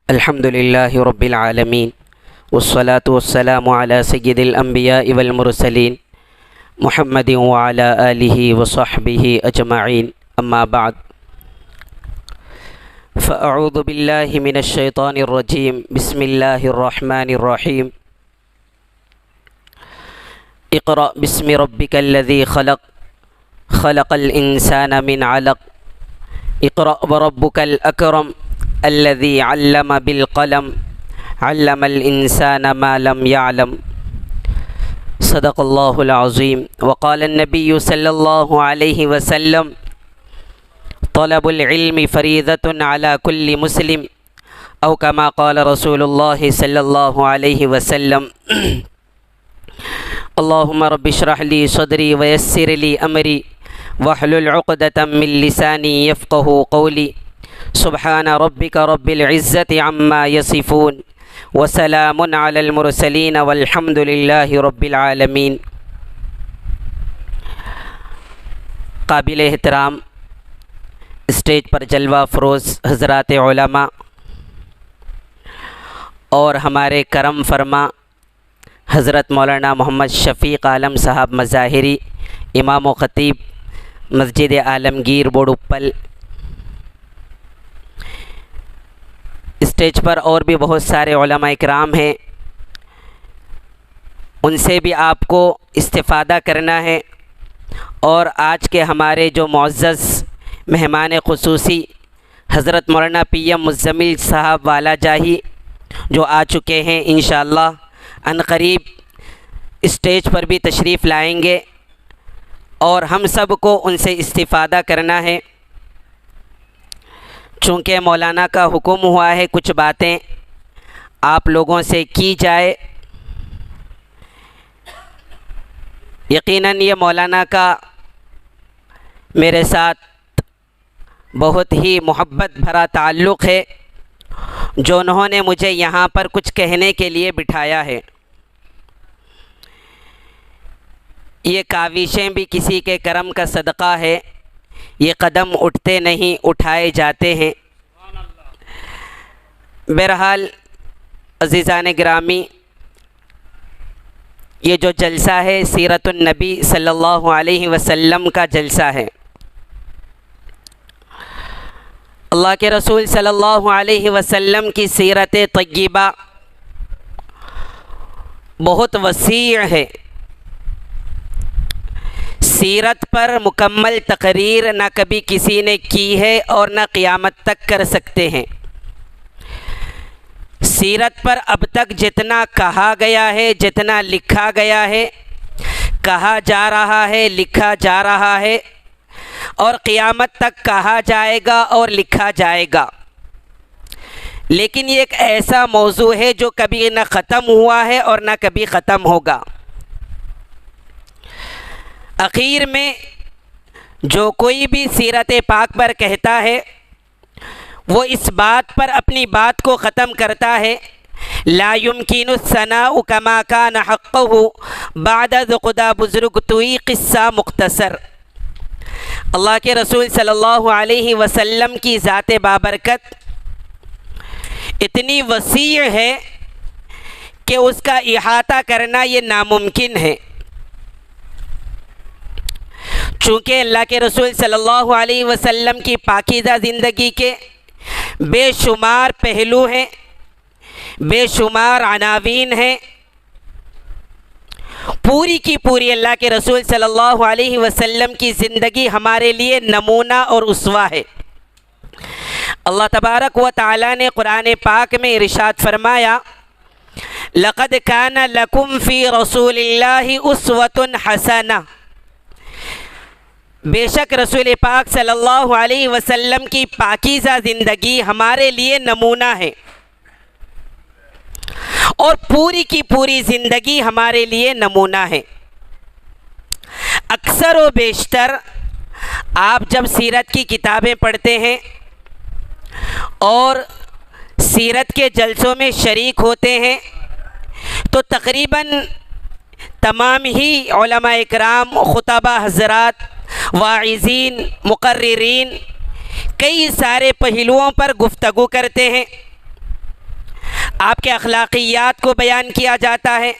الحمد للہ رب العالمین والصلاة والسلام علی سید الانبیاء والمرسلین محمد وعلی آلہ وصحبہ اجمعین اما بعد فاعوذ باللہ من الشیطان الرجیم بسم اللہ الرحمن الرحیم اقرأ بسم ربک الذی خلق خلق الانسان من علق اقرأ وربک الاکرم الذي علم بالقلم علم الإنسان ما لم يعلم صدق الله العظيم وقال النبي صلى الله عليه وسلم طلب العلم فريضة على كل مسلم أو كما قال رسول الله صلى الله عليه وسلم اللهم رب اشرح لي صدري ويسر لي أمري واحلل عقدة من لساني يفقه قولي سبحان ربک رب العزت عما یصفون وسلام علی المرسلین والحمد للہ رب العالمین۔ قابل احترام اسٹیج پر جلوہ فروز حضرات علماء اور ہمارے کرم فرما حضرت مولانا محمد شفیق عالم صاحب مظاہری امام و خطیب مسجد عالمگیر بوڑپل، اسٹیج پر اور بھی بہت سارے علماء اکرام ہیں، ان سے بھی آپ کو استفادہ کرنا ہے، اور آج کے ہمارے جو معزز مہمان خصوصی حضرت مولانا پی ایم مزمل صاحب والا جاہی جو آ چکے ہیں، انشاءاللہ عنقریب اسٹیج پر بھی تشریف لائیں گے اور ہم سب کو ان سے استفادہ کرنا ہے۔ چونکہ مولانا کا حکم ہوا ہے کچھ باتیں آپ لوگوں سے کی جائے، یقیناً یہ مولانا کا میرے ساتھ بہت ہی محبت بھرا تعلق ہے، جو انہوں نے مجھے یہاں پر کچھ کہنے کے لیے بٹھایا ہے۔ یہ کاوشیں بھی کسی کے کرم کا صدقہ ہے، یہ قدم اٹھتے نہیں اٹھائے جاتے ہیں۔ بہرحال عزیزان گرامی، یہ جو جلسہ ہے سیرت النبی صلی اللہ علیہ وسلم کا جلسہ ہے۔ اللہ کے رسول صلی اللہ علیہ وسلم کی سیرت طیبہ بہت وسیع ہے، سیرت پر مکمل تقریر نہ کبھی کسی نے کی ہے اور نہ قیامت تک کر سکتے ہیں۔ سیرت پر اب تک جتنا کہا گیا ہے، جتنا لکھا گیا ہے، کہا جا رہا ہے، لکھا جا رہا ہے، اور قیامت تک کہا جائے گا اور لکھا جائے گا، لیکن یہ ایک ایسا موضوع ہے جو کبھی نہ ختم ہوا ہے اور نہ کبھی ختم ہوگا۔ اخیر میں جو کوئی بھی سیرت پاک پر کہتا ہے وہ اس بات پر اپنی بات کو ختم کرتا ہے، لا يمكن الثناء كما كان حقه بعد خدا بزرگ توئی قصہ مختصر۔ اللہ کے رسول صلی اللہ علیہ وسلم کی ذات بابرکت اتنی وسیع ہے کہ اس کا احاطہ کرنا یہ ناممکن ہے۔ چونکہ اللہ کے رسول صلی اللہ علیہ وسلم کی پاکیزہ زندگی کے بے شمار پہلو ہیں، بے شمار عناوین ہیں، پوری کی پوری اللہ کے رسول صلی اللہ علیہ وسلم کی زندگی ہمارے لیے نمونہ اور اسوہ ہے۔ اللہ تبارک و تعالی نے قرآن پاک میں ارشاد فرمایا، لقد کان لکم فی رسول اللہ اسوۃ حسنہ، بے شک رسول پاک صلی اللہ علیہ وسلم کی پاکیزہ زندگی ہمارے لیے نمونہ ہے، اور پوری کی پوری زندگی ہمارے لیے نمونہ ہے۔ اکثر و بیشتر آپ جب سیرت کی کتابیں پڑھتے ہیں اور سیرت کے جلسوں میں شریک ہوتے ہیں تو تقریباً تمام ہی علماء اکرام، خطبہ حضرات، واعظین، مقررین کئی سارے پہلوؤں پر گفتگو کرتے ہیں، آپ کے اخلاقیات کو بیان کیا جاتا ہے،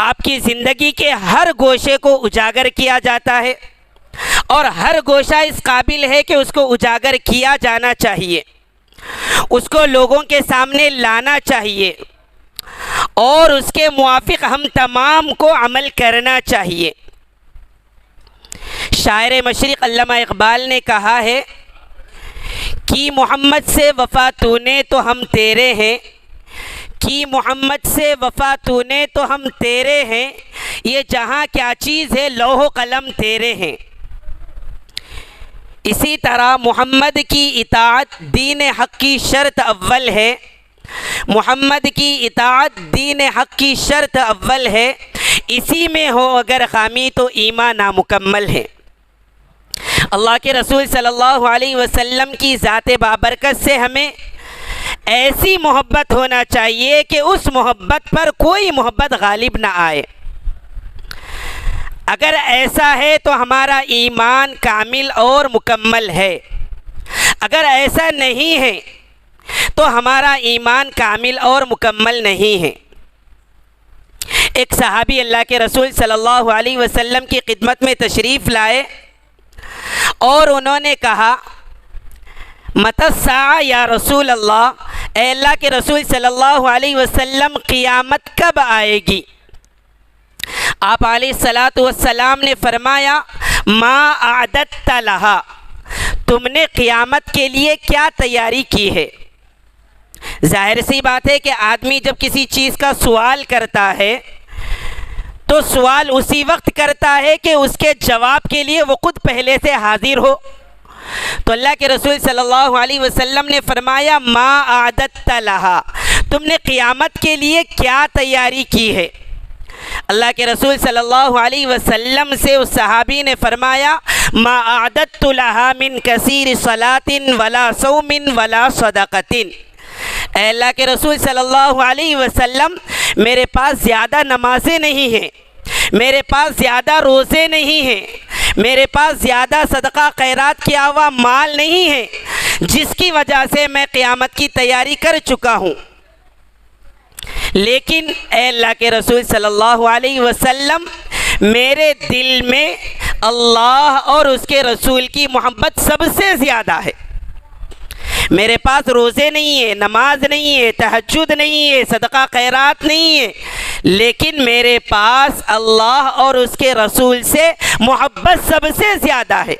آپ کی زندگی کے ہر گوشے کو اجاگر کیا جاتا ہے، اور ہر گوشہ اس قابل ہے کہ اس کو اجاگر کیا جانا چاہیے، اس کو لوگوں کے سامنے لانا چاہیے، اور اس کے موافق ہم تمام کو عمل کرنا چاہیے۔ شاعر مشرق علامہ اقبال نے کہا ہے کہ محمد سے وفا تو نے تو ہم تیرے ہیں، کہ محمد سے وفا تو نے تو ہم تیرے ہیں، یہ جہاں کیا چیز ہے لوح و قلم تیرے ہیں۔ اسی طرح محمد کی اطاعت دین حق کی شرط اول ہے، محمد کی اطاعت دین حق کی شرط اول ہے، اسی میں ہو اگر خامی تو ایمان نامکمل ہے۔ اللہ کے رسول صلی اللہ علیہ وسلم کی ذات بابرکت سے ہمیں ایسی محبت ہونا چاہیے کہ اس محبت پر کوئی محبت غالب نہ آئے۔ اگر ایسا ہے تو ہمارا ایمان کامل اور مکمل ہے، اگر ایسا نہیں ہے تو ہمارا ایمان کامل اور مکمل نہیں ہے۔ ایک صحابی اللہ کے رسول صلی اللہ علیہ وسلم کی خدمت میں تشریف لائے اور انہوں نے کہا متی الساعہ یا رسول اللہ، اے اللہ کے رسول صلی اللہ علیہ وسلم قیامت کب آئے گی؟ آپ علیہ السلام نے فرمایا ما اعددت لہا، تم نے قیامت کے لیے کیا تیاری کی ہے؟ ظاہر سی بات ہے کہ آدمی جب کسی چیز کا سوال کرتا ہے تو سوال اسی وقت کرتا ہے کہ اس کے جواب کے لیے وہ خود پہلے سے حاضر ہو۔ تو اللہ کے رسول صلی اللہ علیہ وسلم نے فرمایا ما اعددت لہا، تم نے قیامت کے لیے کیا تیاری کی ہے؟ اللہ کے رسول صلی اللہ علیہ وسلم سے اس صحابی نے فرمایا ما اعددت لہا من کثیر صلاۃ ولا صوم ولا صدقۃ، اے اللہ کے رسول صلی اللہ علیہ وسلم میرے پاس زیادہ نمازیں نہیں ہیں، میرے پاس زیادہ روزے نہیں ہیں، میرے پاس زیادہ صدقہ خیرات کیا ہوا مال نہیں ہے جس کی وجہ سے میں قیامت کی تیاری کر چکا ہوں، لیکن اے اللہ کے رسول صلی اللہ علیہ وسلم میرے دل میں اللہ اور اس کے رسول کی محبت سب سے زیادہ ہے۔ میرے پاس روزے نہیں ہے، نماز نہیں ہے، تہجد نہیں ہے، صدقہ خیرات نہیں ہے، لیکن میرے پاس اللہ اور اس کے رسول سے محبت سب سے زیادہ ہے۔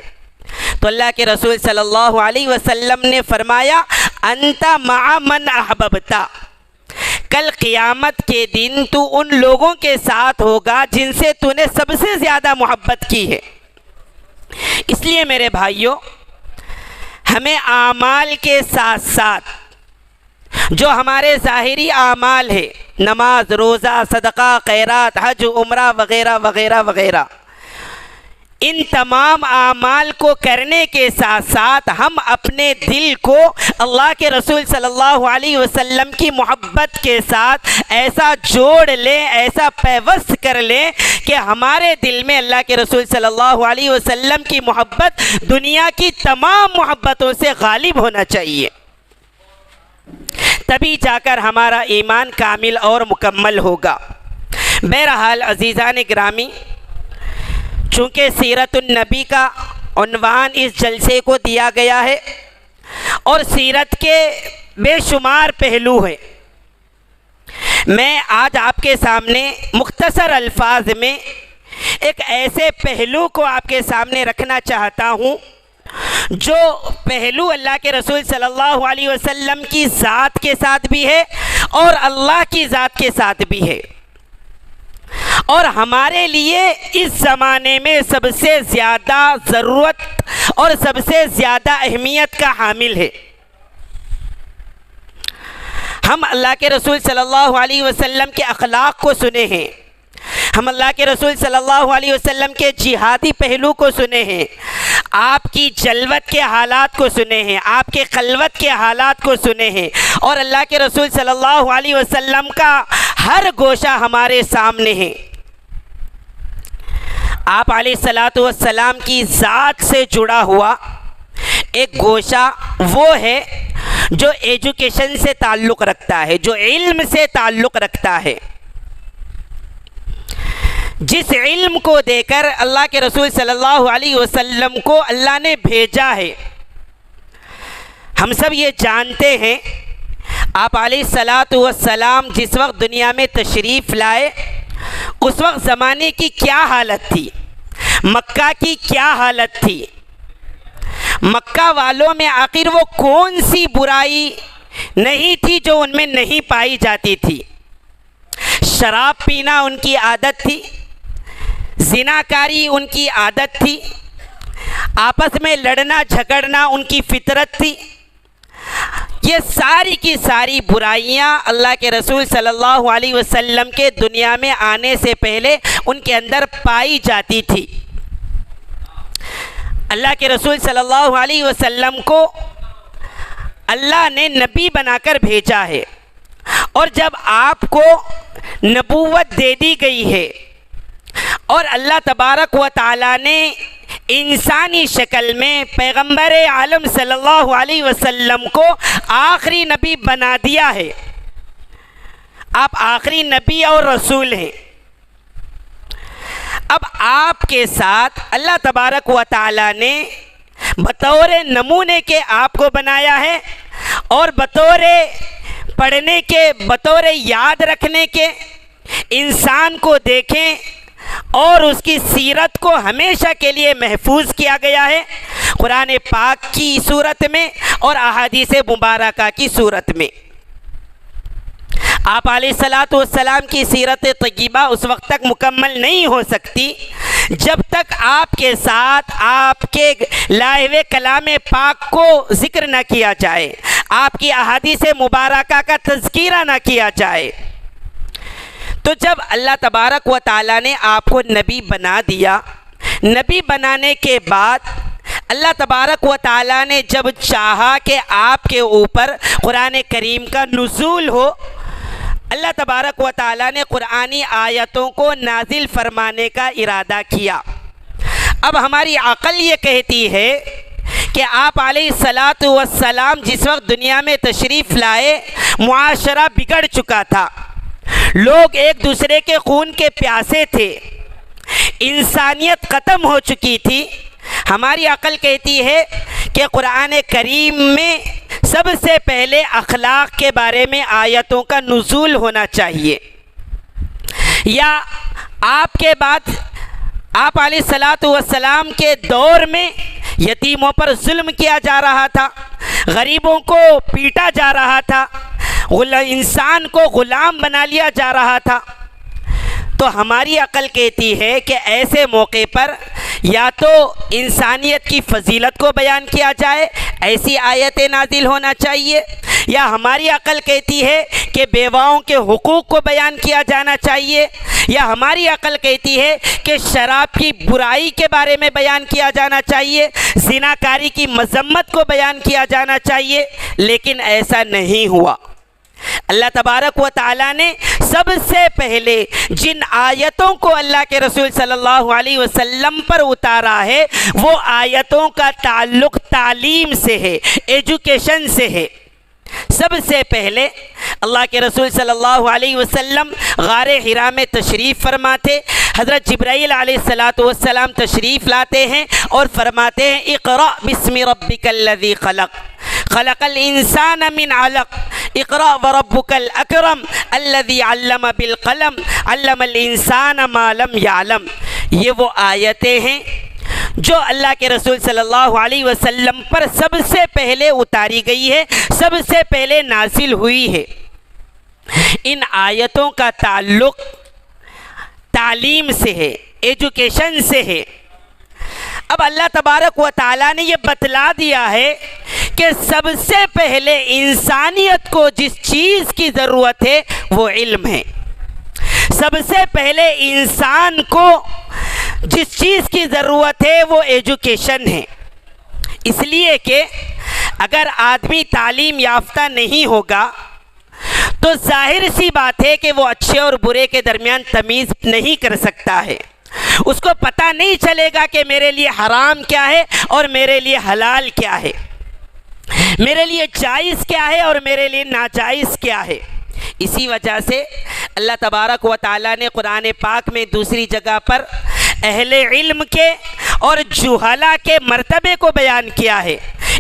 تو اللہ کے رسول صلی اللہ علیہ وسلم نے فرمایا انت مع من احببت، کل قیامت کے دن تو ان لوگوں کے ساتھ ہوگا جن سے تو نے سب سے زیادہ محبت کی ہے۔ اس لیے میرے بھائیوں، ہمیں اعمال کے ساتھ ساتھ جو ہمارے ظاہری اعمال ہے، نماز، روزہ، صدقہ خیرات، حج، عمرہ وغیرہ وغیرہ وغیرہ، ان تمام اعمال کو کرنے کے ساتھ ساتھ ہم اپنے دل کو اللہ کے رسول صلی اللہ علیہ وسلم کی محبت کے ساتھ ایسا جوڑ لیں، ایسا پیوست کر لیں کہ ہمارے دل میں اللہ کے رسول صلی اللہ علیہ وسلم کی محبت دنیا کی تمام محبتوں سے غالب ہونا چاہیے، تبھی جا کر ہمارا ایمان کامل اور مکمل ہوگا۔ بہرحال عزیزان گرامی، چونکہ سیرت النبی کا عنوان اس جلسے کو دیا گیا ہے اور سیرت کے بے شمار پہلو ہیں، میں آج آپ کے سامنے مختصر الفاظ میں ایک ایسے پہلو کو آپ کے سامنے رکھنا چاہتا ہوں جو پہلو اللہ کے رسول صلی اللہ علیہ وسلم کی ذات کے ساتھ بھی ہے اور اللہ کی ذات کے ساتھ بھی ہے، اور ہمارے لیے اس زمانے میں سب سے زیادہ ضرورت اور سب سے زیادہ اہمیت کا حامل ہے۔ ہم اللہ کے رسول صلی اللہ علیہ وسلم کے اخلاق کو سنے ہیں، ہم اللہ کے رسول صلی اللہ علیہ وسلم کے جہادی پہلو کو سنے ہیں، آپ کی جلوت کے حالات کو سنے ہیں، آپ کے خلوت کے حالات کو سنے ہیں، اور اللہ کے رسول صلی اللہ علیہ وسلم کا ہر گوشہ ہمارے سامنے ہے۔ آپ علیہ السلام کی ذات سے جڑا ہوا ایک گوشہ وہ ہے جو ایجوکیشن سے تعلق رکھتا ہے، جو علم سے تعلق رکھتا ہے، جس علم کو دے کر اللہ کے رسول صلی اللہ علیہ وسلم کو اللہ نے بھیجا ہے۔ ہم سب یہ جانتے ہیں آپ علیہ الصلاۃ والسلام جس وقت دنیا میں تشریف لائے اس وقت زمانے کی کیا حالت تھی، مکہ کی کیا حالت تھی، مکہ والوں میں آخر وہ کون سی برائی نہیں تھی جو ان میں نہیں پائی جاتی تھی؟ شراب پینا ان کی عادت تھی، زناکاری ان کی عادت تھی، آپس میں لڑنا جھگڑنا ان کی فطرت تھی۔ یہ ساری کی ساری برائیاں اللہ کے رسول صلی اللہ علیہ وسلم کے دنیا میں آنے سے پہلے ان کے اندر پائی جاتی تھی۔ اللہ کے رسول صلی اللہ علیہ وسلم کو اللہ نے نبی بنا کر بھیجا ہے، اور جب آپ کو نبوت دے دی گئی ہے اور اللہ تبارک و تعالیٰ نے انسانی شکل میں پیغمبر عالم صلی اللہ علیہ وسلم کو آخری نبی بنا دیا ہے، آپ آخری نبی اور رسول ہیں، اب آپ کے ساتھ اللہ تبارک و تعالیٰ نے بطور نمونے کے آپ کو بنایا ہے، اور بطور پڑھنے کے، بطور یاد رکھنے کے، انسان کو دیکھیں اور اس کی سیرت کو ہمیشہ کے لیے محفوظ کیا گیا ہے قرآن پاک کی صورت میں اور احادیث مبارکہ کی صورت میں۔ آپ علیہ الصلاۃ والسلام کی سیرت طیبہ اس وقت تک مکمل نہیں ہو سکتی جب تک آپ کے ساتھ آپ کے لائے ہوئے کلام پاک کو ذکر نہ کیا جائے، آپ کی احادیث مبارکہ کا تذکرہ نہ کیا جائے۔ تو جب اللہ تبارک و تعالیٰ نے آپ کو نبی بنا دیا، نبی بنانے کے بعد اللہ تبارک و تعالیٰ نے جب چاہا کہ آپ کے اوپر قرآن کریم کا نزول ہو، اللہ تبارک و تعالیٰ نے قرآنی آیتوں کو نازل فرمانے کا ارادہ کیا۔ اب ہماری عقل یہ کہتی ہے کہ آپ علیہ الصلاۃ والسلام جس وقت دنیا میں تشریف لائے معاشرہ بگڑ چکا تھا، لوگ ایک دوسرے کے خون کے پیاسے تھے، انسانیت ختم ہو چکی تھی۔ ہماری عقل کہتی ہے کہ قرآن کریم میں سب سے پہلے اخلاق کے بارے میں آیتوں کا نزول ہونا چاہیے، یا آپ کے بعد آپ علیہ الصلاۃ والسلام کے دور میں یتیموں پر ظلم کیا جا رہا تھا، غریبوں کو پیٹا جا رہا تھا، انسان کو غلام بنا لیا جا رہا تھا۔ تو ہماری عقل کہتی ہے کہ ایسے موقع پر یا تو انسانیت کی فضیلت کو بیان کیا جائے، ایسی آیتیں نازل ہونا چاہیے، یا ہماری عقل کہتی ہے کہ بیواؤں کے حقوق کو بیان کیا جانا چاہیے، یا ہماری عقل کہتی ہے کہ شراب کی برائی کے بارے میں بیان کیا جانا چاہیے، زناکاری کی مذمت کو بیان کیا جانا چاہیے، لیکن ایسا نہیں ہوا۔ اللہ تبارک و تعالیٰ نے سب سے پہلے جن آیتوں کو اللہ کے رسول صلی اللہ علیہ وسلم پر اتارا ہے وہ آیتوں کا تعلق تعلیم سے ہے، ایجوکیشن سے ہے۔ سب سے پہلے اللہ کے رسول صلی اللہ علیہ وسلم غار حراء میں تشریف فرماتے، حضرت جبرائیل علیہ السلام تشریف لاتے ہیں اور فرماتے ہیں اقرأ بسم ربک الذی خلق خلق الانسان من علق اقرأ وربک الاکرم الذی علم بالقلم علم الانسان ما لم یعلم۔ یہ وہ آیتیں ہیں جو اللہ کے رسول صلی اللہ علیہ وسلم پر سب سے پہلے اتاری گئی ہے، سب سے پہلے نازل ہوئی ہے۔ ان آیتوں کا تعلق تعلیم سے ہے، ایجوکیشن سے ہے۔ اب اللہ تبارک و تعالیٰ نے یہ بتلا دیا ہے کہ سب سے پہلے انسانیت کو جس چیز کی ضرورت ہے وہ علم ہے، سب سے پہلے انسان کو جس چیز کی ضرورت ہے وہ ایجوکیشن ہے، اس لیے کہ اگر آدمی تعلیم یافتہ نہیں ہوگا تو ظاہر سی بات ہے کہ وہ اچھے اور برے کے درمیان تمیز نہیں کر سکتا ہے، اس کو پتہ نہیں چلے گا کہ میرے لیے حرام کیا ہے اور میرے لیے حلال کیا ہے۔ میرے لیے جائز کیا ہے اور میرے لیے ناجائز کیا ہے۔ اسی وجہ سے اللہ تبارک و تعالیٰ نے قرآن پاک میں دوسری جگہ پر اہل علم کے اور جہلا کے مرتبے کو بیان کیا ہے۔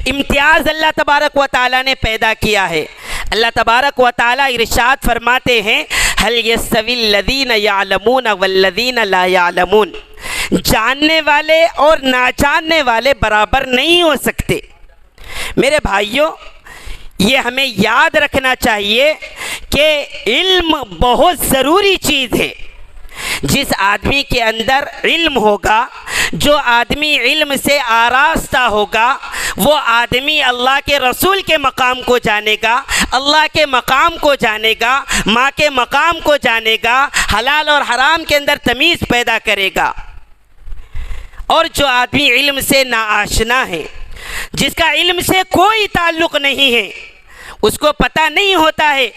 امتیاز اللہ تبارک و تعالیٰ نے پیدا کیا ہے۔ اللہ تبارک و تعالیٰ ارشاد فرماتے ہیں هل يستوي الذين يعلمون والذين لا يعلمون، جاننے والے اور ناجاننے والے برابر نہیں ہو سکتے۔ میرے بھائیوں، یہ ہمیں یاد رکھنا چاہیے کہ علم بہت ضروری چیز ہے۔ جس آدمی کے اندر علم ہوگا، جو آدمی علم سے آراستہ ہوگا، وہ آدمی اللہ کے رسول کے مقام کو جانے گا، اللہ کے مقام کو جانے گا، ماں کے مقام کو جانے گا، حلال اور حرام کے اندر تمیز پیدا کرے گا۔ اور جو آدمی علم سے ناآشنا ہے، جس کا علم سے کوئی تعلق نہیں ہے، اس کو پتہ نہیں ہوتا ہے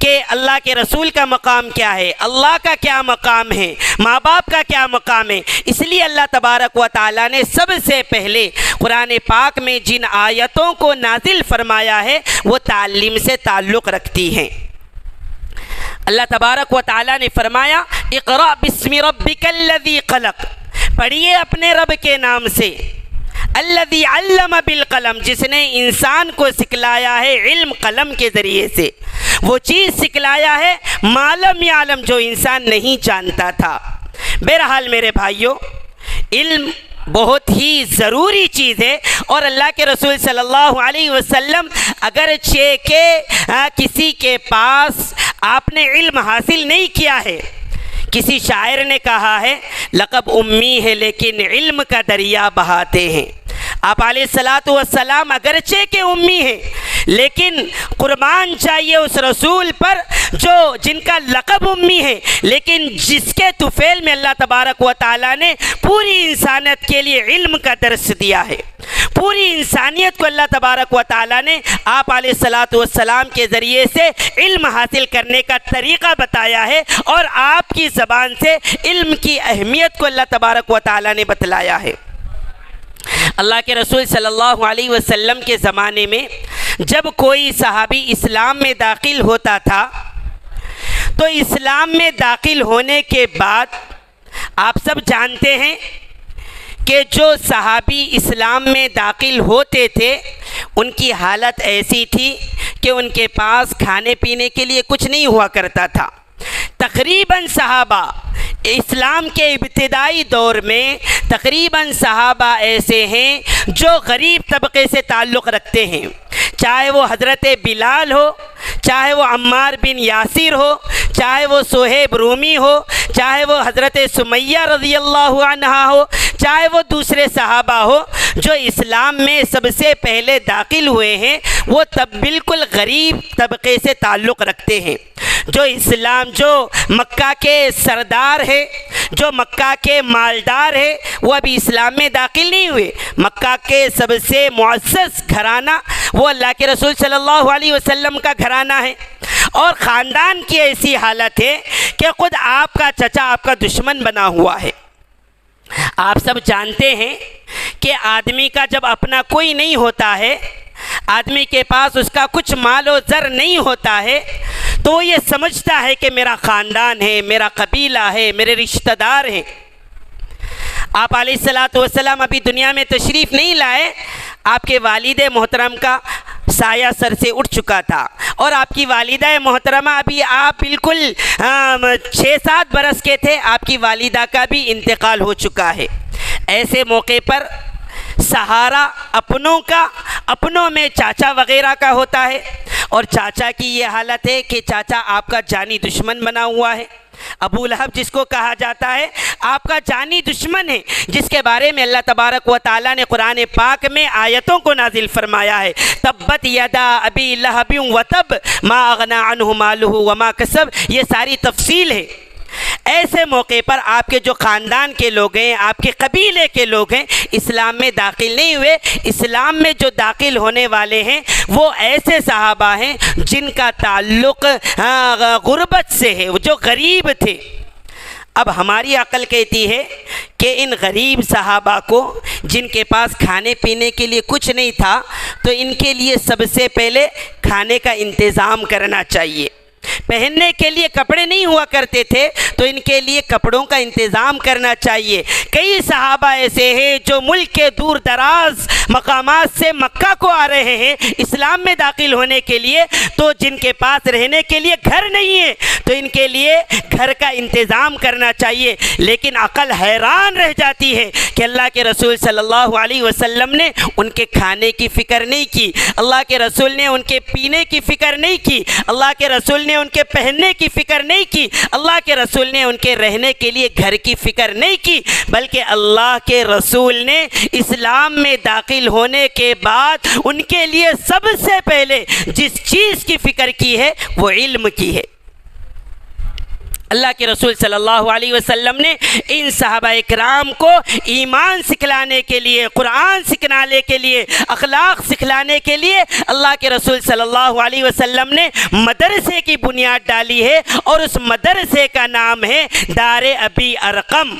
کہ اللہ کے رسول کا مقام کیا ہے، اللہ کا کیا مقام ہے، ماں باپ کا کیا مقام ہے۔ اس لیے اللہ تبارک و تعالیٰ نے سب سے پہلے قرآن پاک میں جن آیتوں کو نازل فرمایا ہے وہ تعلیم سے تعلق رکھتی ہیں۔ اللہ تبارک و تعالیٰ نے فرمایا اقرأ بسم ربک الذی خلق، پڑھیے اپنے رب کے نام سے، الذی علم بالقلم، جس نے انسان کو سکھلایا ہے علم قلم کے ذریعے سے، وہ چیز سکھلایا ہے ما لم یعلم، جو انسان نہیں جانتا تھا۔ بہرحال میرے بھائیوں، علم بہت ہی ضروری چیز ہے، اور اللہ کے رسول صلی اللہ علیہ وسلم اگرچہ کہ کسی کے پاس آپ نے علم حاصل نہیں کیا ہے، کسی شاعر نے کہا ہے لقب امی ہے لیکن علم کا دریا بہاتے ہیں۔ آپ علیہ الصلاۃ والسلام اگرچہ کہ امی ہیں، لیکن قربان چاہیے اس رسول پر جن کا لقب امی ہے، لیکن جس کے طفیل میں اللہ تبارک و تعالیٰ نے پوری انسانیت کے لیے علم کا درس دیا ہے۔ پوری انسانیت کو اللہ تبارک و تعالیٰ نے آپ علیہ الصلاۃ والسلام کے ذریعے سے علم حاصل کرنے کا طریقہ بتایا ہے، اور آپ کی زبان سے علم کی اہمیت کو اللہ تبارک و تعالیٰ نے بتلایا ہے۔ اللہ کے رسول صلی اللہ علیہ وسلم کے زمانے میں جب کوئی صحابی اسلام میں داخل ہوتا تھا، تو اسلام میں داخل ہونے کے بعد آپ سب جانتے ہیں کہ جو صحابی اسلام میں داخل ہوتے تھے ان کی حالت ایسی تھی کہ ان کے پاس کھانے پینے کے لیے کچھ نہیں ہوا کرتا تھا۔ تقریباً صحابہ اسلام کے ابتدائی دور میں تقریباً صحابہ ایسے ہیں جو غریب طبقے سے تعلق رکھتے ہیں، چاہے وہ حضرت بلال ہو، چاہے وہ عمار بن یاسر ہو، چاہے وہ صہیب رومی ہو، چاہے وہ حضرت سمیہ رضی اللہ عنہا ہو، چاہے وہ دوسرے صحابہ ہو جو اسلام میں سب سے پہلے داخل ہوئے ہیں، وہ تب بالکل غریب طبقے سے تعلق رکھتے ہیں۔ جو مکہ کے سردار ہے، جو مکہ کے مالدار ہے، وہ ابھی اسلام میں داخل نہیں ہوئے۔ مکہ کے سب سے معزز گھرانہ وہ اللہ کے رسول صلی اللہ علیہ وسلم کا گھرانہ ہے، اور خاندان کی ایسی حالت ہے کہ خود آپ کا چچا آپ کا دشمن بنا ہوا ہے۔ آپ سب جانتے ہیں کہ آدمی کا جب اپنا کوئی نہیں ہوتا ہے، آدمی کے پاس اس کا کچھ مال و زر نہیں ہوتا ہے، تو وہ یہ سمجھتا ہے کہ میرا خاندان ہے، میرا قبیلہ ہے، میرے رشتہ دار ہیں۔ آپ علیہ الصلاۃ والسلام ابھی دنیا میں تشریف نہیں لائے، آپ کے والد محترم کا سایہ سر سے اٹھ چکا تھا، اور آپ کی والدہ محترمہ ابھی آپ بالکل 6-7 برس کے تھے، آپ کی والدہ کا بھی انتقال ہو چکا ہے۔ ایسے موقع پر سہارا اپنوں کا، اپنوں میں چاچا وغیرہ کا ہوتا ہے، اور چاچا کی یہ حالت ہے کہ چاچا آپ کا جانی دشمن بنا ہوا ہے۔ ابو لہب جس کو کہا جاتا ہے آپ کا جانی دشمن ہے، جس کے بارے میں اللہ تبارک و تعالیٰ نے قرآن پاک میں آیتوں کو نازل فرمایا ہے، تبت یدا ابی لہب وتب ما اغنی عنہ مالہ وما کسب، یہ ساری تفصیل ہے۔ ایسے موقع پر آپ کے جو خاندان کے لوگ ہیں، آپ کے قبیلے کے لوگ ہیں، اسلام میں داخل نہیں ہوئے۔ اسلام میں جو داخل ہونے والے ہیں وہ ایسے صحابہ ہیں جن کا تعلق غربت سے ہے، جو غریب تھے۔ اب ہماری عقل کہتی ہے کہ ان غریب صحابہ کو جن کے پاس کھانے پینے کے لیے کچھ نہیں تھا، تو ان کے لیے سب سے پہلے کھانے کا انتظام کرنا چاہیے۔ پہننے کے لیے کپڑے نہیں ہوا کرتے تھے تو ان کے لیے کپڑوں کا انتظام کرنا چاہیے۔ کئی صحابہ ایسے ہیں جو ملک کے دور دراز مقامات سے مکہ کو آ رہے ہیں اسلام میں داخل ہونے کے لیے، تو جن کے پاس رہنے کے لیے گھر نہیں ہے تو ان کے لیے گھر کا انتظام کرنا چاہیے۔ لیکن عقل حیران رہ جاتی ہے کہ اللہ کے رسول صلی اللہ علیہ وسلم نے ان کے کھانے کی فکر نہیں کی، اللہ کے رسول نے ان کے پینے کی فکر نہیں کی، اللہ کے رسول نے ان کے پہننے کی فکر نہیں کی، اللہ کے رسول نے ان کے رہنے کے لیے گھر کی فکر نہیں کی، بلکہ اللہ کے رسول نے اسلام میں داخل ہونے کے بعد ان کے لیے سب سے پہلے جس چیز کی فکر کی ہے وہ علم کی ہے۔ اللہ کے رسول صلی اللہ علیہ وسلم نے ان صحابہ اکرام کو ایمان سکھلانے کے لیے، قرآن سکھلانے کے لیے، اخلاق سکھلانے کے لیے اللہ کے رسول صلی اللہ علیہ وسلم نے مدرسے کی بنیاد ڈالی ہے، اور اس مدرسے کا نام ہے دار ابی ارقم،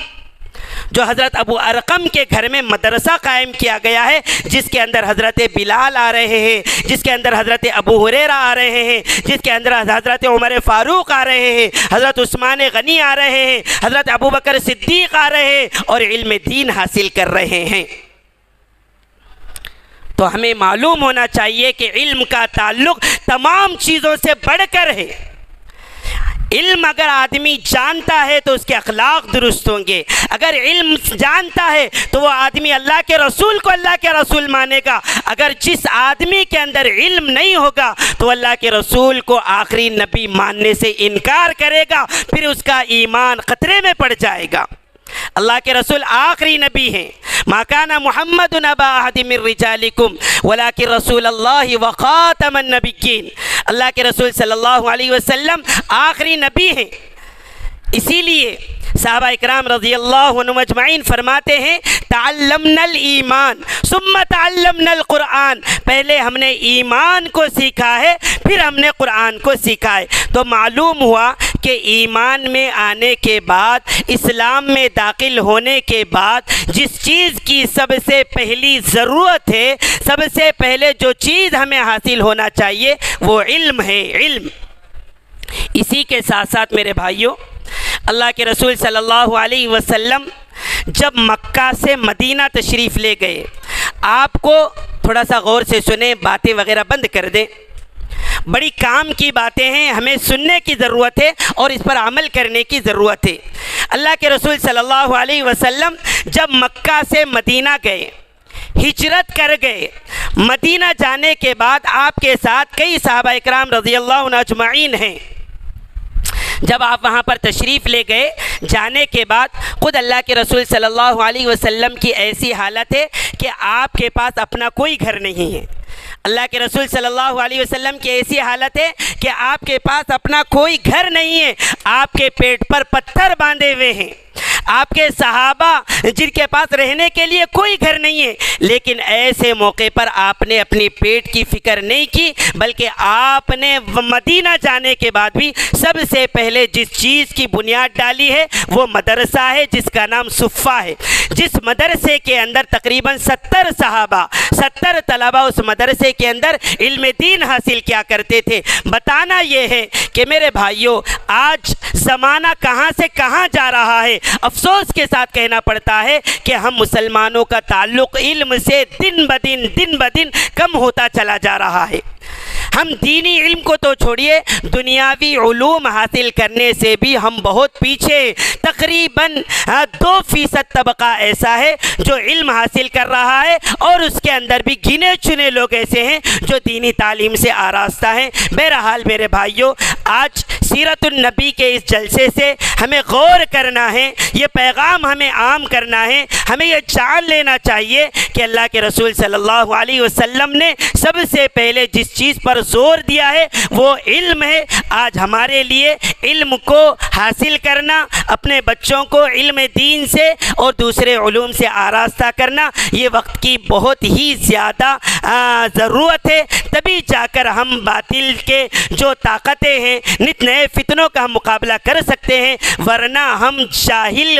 جو حضرت ابو ارقم کے گھر میں مدرسہ قائم کیا گیا ہے، جس کے اندر حضرت بلال آ رہے ہیں، جس کے اندر حضرت ابو ہریرہ آ رہے ہیں، جس کے اندر حضرت عمر فاروق آ رہے ہیں، حضرت عثمان غنی آ رہے ہیں، حضرت ابو بکر صدیق آ رہے ہیں اور علم دین حاصل کر رہے ہیں۔ تو ہمیں معلوم ہونا چاہیے کہ علم کا تعلق تمام چیزوں سے بڑھ کر ہے۔ علم اگر آدمی جانتا ہے تو اس کے اخلاق درست ہوں گے، اگر علم جانتا ہے تو وہ آدمی اللہ کے رسول کو اللہ کے رسول مانے گا، اگر جس آدمی کے اندر علم نہیں ہوگا تو اللہ کے رسول کو آخری نبی ماننے سے انکار کرے گا، پھر اس کا ایمان خطرے میں پڑ جائے گا۔ اللہ کے رسول آخری نبی ہیں، ما کان محمد ابا احد من رجالکم ولکن رسول اللہ وخاتم النبیین، اللہ کے رسول صلی اللہ علیہ وسلم آخری نبی ہیں۔ اسی لیے صحابہ اکرام رضی اللہ عنہم اجمعین فرماتے ہیں تعلمنا الایمان ثم تعلمنا القرآن، پہلے ہم نے ایمان کو سیکھا ہے پھر ہم نے قرآن کو سیکھا ہے۔ تو معلوم ہوا کہ ایمان میں آنے کے بعد، اسلام میں داخل ہونے کے بعد جس چیز کی سب سے پہلی ضرورت ہے، سب سے پہلے جو چیز ہمیں حاصل ہونا چاہیے وہ علم ہے، علم۔ اسی کے ساتھ ساتھ میرے بھائیوں، اللہ کے رسول صلی اللہ علیہ وسلم جب مکہ سے مدینہ تشریف لے گئے، آپ کو تھوڑا سا غور سے سنیں، باتیں وغیرہ بند کر دیں، بڑی کام کی باتیں ہیں، ہمیں سننے کی ضرورت ہے اور اس پر عمل کرنے کی ضرورت ہے۔ اللہ کے رسول صلی اللہ علیہ وسلم جب مکہ سے مدینہ گئے، ہجرت کر گئے، مدینہ جانے کے بعد آپ کے ساتھ کئی صحابہ اکرام رضی اللہ عنہ اجمعین ہیں۔ جب آپ وہاں پر تشریف لے گئے، جانے کے بعد خود اللہ کے رسول صلی اللہ علیہ وسلم کی ایسی حالت ہے کہ آپ کے پاس اپنا کوئی گھر نہیں ہے۔ اللہ کے رسول صلی اللہ علیہ وسلم کی ایسی حالت ہے کہ آپ کے پاس اپنا کوئی گھر نہیں ہے، آپ کے پیٹ پر پتھر باندھے ہوئے ہیں، آپ کے صحابہ جن کے پاس رہنے کے لیے کوئی گھر نہیں ہے، لیکن ایسے موقع پر آپ نے اپنی پیٹ کی فکر نہیں کی، بلکہ آپ نے مدینہ جانے کے بعد بھی سب سے پہلے جس چیز کی بنیاد ڈالی ہے وہ مدرسہ ہے جس کا نام صفہ ہے، جس مدرسے کے اندر تقریباً 70 صحابہ، 70 طلبہ اس مدرسے کے اندر علم دین حاصل کیا کرتے تھے۔ بتانا یہ ہے کہ میرے بھائیوں، آج زمانہ کہاں سے کہاں جا رہا ہے۔ افسوس کے ساتھ کہنا پڑتا ہے کہ ہم مسلمانوں کا تعلق علم سے دن بدن کم ہوتا چلا جا رہا ہے۔ ہم دینی علم کو تو چھوڑیے، دنیاوی علوم حاصل کرنے سے بھی ہم بہت پیچھے، تقریباً 2% طبقہ ایسا ہے جو علم حاصل کر رہا ہے، اور اس کے اندر بھی گنے چنے لوگ ایسے ہیں جو دینی تعلیم سے آراستہ ہیں۔ بہرحال میرے بھائیوں، آج سیرت النبی کے اس جلسے سے ہمیں غور کرنا ہے، یہ پیغام ہمیں عام کرنا ہے، ہمیں یہ جان لینا چاہیے کہ اللہ کے رسول صلی اللہ علیہ وسلم نے سب سے پہلے جس چیز پر زور دیا ہے وہ علم ہے۔ آج ہمارے لیے علم کو حاصل کرنا، اپنے بچوں کو علم دین سے اور دوسرے علوم سے آراستہ کرنا، یہ وقت کی بہت ہی زیادہ ضرورت ہے، تبھی جا کر ہم باطل کے جو طاقتیں ہیں، نت نئے فتنوں کا ہم مقابلہ کر سکتے ہیں، ورنہ ہم جاہل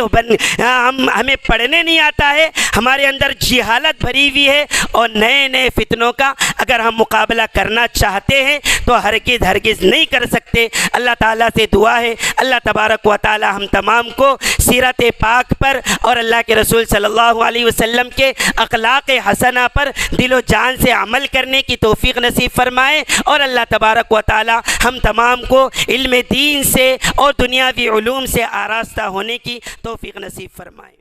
ہمیں پڑھنے نہیں آتا ہے، ہمارے اندر جہالت بھری ہوئی ہے، اور نئے نئے فتنوں کا اگر ہم مقابلہ کرنا چاہتے ہیں تو ہرگز نہیں کر سکتے۔ اللہ تعالیٰ سے دعا ہے اللہ تبارک و تعالی ہم تمام کو سیرت پاک پر اور اللہ کے رسول صلی اللہ علیہ وسلم کے اخلاق حسنہ پر دل و جان سے عمل کرنے کی توفیق نصیب فرمائے، اور اللہ تبارک و تعالی ہم تمام کو علم دین سے اور دنیاوی علوم سے آراستہ ہونے کی توفیق نصیب فرمائے۔